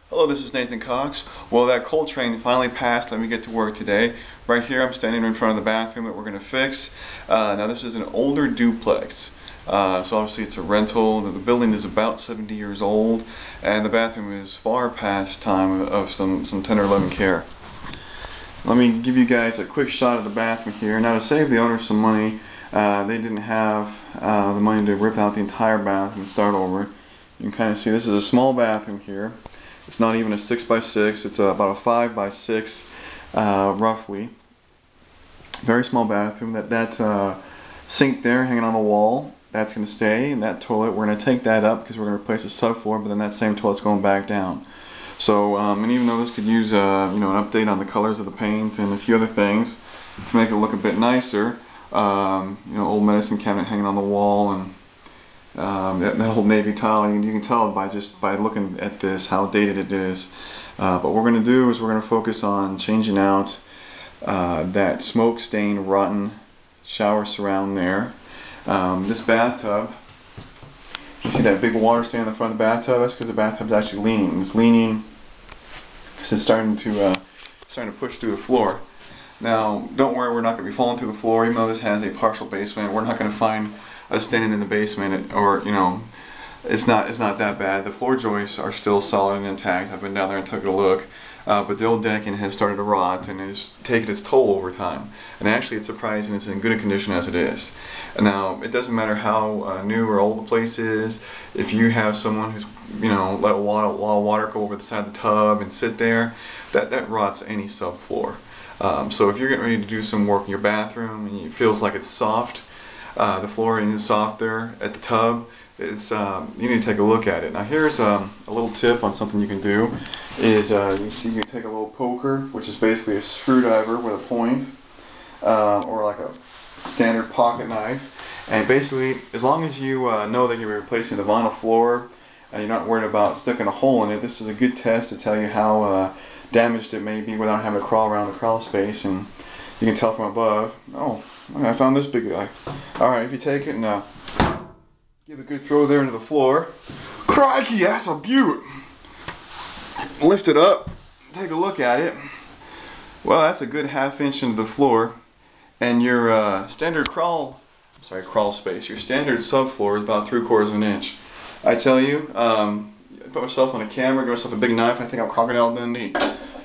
Hello, this is Nathan Cox. Well, that coal train finally passed. Let me get to work today. Right here, I'm standing in front of the bathroom that we're going to fix. Now, this is an older duplex. So obviously it's a rental. The building is about 70 years old, and the bathroom is far past time of some tender loving care. Let me give you guys a quick shot of the bathroom here. Now, to save the owners some money, they didn't have the money to rip out the entire bathroom and start over. You can kind of see this is a small bathroom here. It's not even a 6x6, it's about a 5x6 roughly. Very small bathroom. That sink there hanging on the wall, that's going to stay. And that toilet, we're going to take that up because we're going to replace the subfloor, but then that same toilet's going back down. So, and even though this could use an update on the colors of the paint and a few other things to make it look a bit nicer, old medicine cabinet hanging on the wall, and that whole navy tile, you can tell by looking at this how dated it is. But what we're going to do is we're going to focus on changing out that smoke stained rotten shower surround there. This bathtub, you see that big water stain in the front of the bathtub? That's because the bathtub's actually leaning. It's leaning because it's starting to push through the floor. Now, don't worry, we're not going to be falling through the floor. Even though this has a partial basement, we're not going to find us standing in the basement, or it's not that bad. The floor joists are still solid and intact. I've been down there and took a look, but the old decking has started to rot and is taking its toll over time. And actually, it's surprising it's in good a condition as it is. And now, it doesn't matter how new or old the place is. If you have someone who's let a lot of water go over the side of the tub and sit there, that rots any subfloor. So if you're getting ready to do some work in your bathroom and it feels like it's soft, the flooring is soft there at the tub, it's, you need to take a look at it. Now here's a little tip on something you can do, is you can take a little poker, which is basically a screwdriver with a point, or like a standard pocket knife, and basically as long as you know that you're replacing the vinyl floor and you're not worried about sticking a hole in it, this is a good test to tell you how damaged it may be without having to crawl around the crawl space. And you can tell from above, oh, I found this big guy. Alright, if you take it and give a good throw there into the floor. Crikey, that's a beaut! Lift it up, take a look at it. Well, that's a good half-inch into the floor. And your standard crawl space, your standard subfloor is about 3/4 of an inch. I tell you, put myself on a camera, give myself a big knife, I think I'm Crocodile Dundee.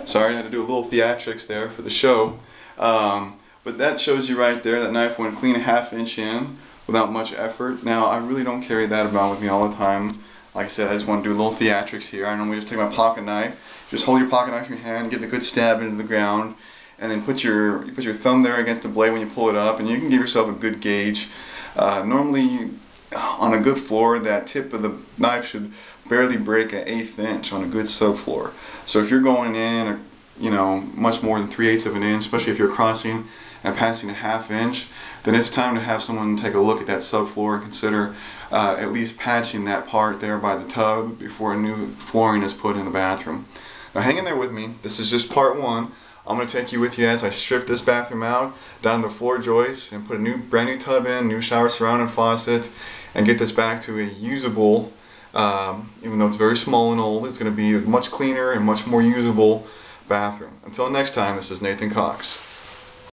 Sorry, I had to do a little theatrics there for the show. But that shows you right there, that knife went clean a half-inch in without much effort. Now, I really don't carry that about with me all the time. Like I said, I just want to do a little theatrics here. I normally just take my pocket knife, just hold your pocket knife in your hand, get a good stab into the ground, and then put your thumb there against the blade when you pull it up, and you can give yourself a good gauge. Normally, on a good floor, that tip of the knife should barely break an 1/8 inch on a good subfloor. So if you're going in, much more than 3/8 of an inch, especially if you're crossing and passing a half inch, then it's time to have someone take a look at that subfloor and consider at least patching that part there by the tub before a new flooring is put in the bathroom. Now hang in there with me. This is just part one. I'm going to take you with you as I strip this bathroom out, down the floor joists, and put a brand new tub in, new shower surround and faucet, and get this back to a usable, even though it's very small and old, it's going to be a much cleaner and much more usable bathroom. Until next time, this is Nathan Cox.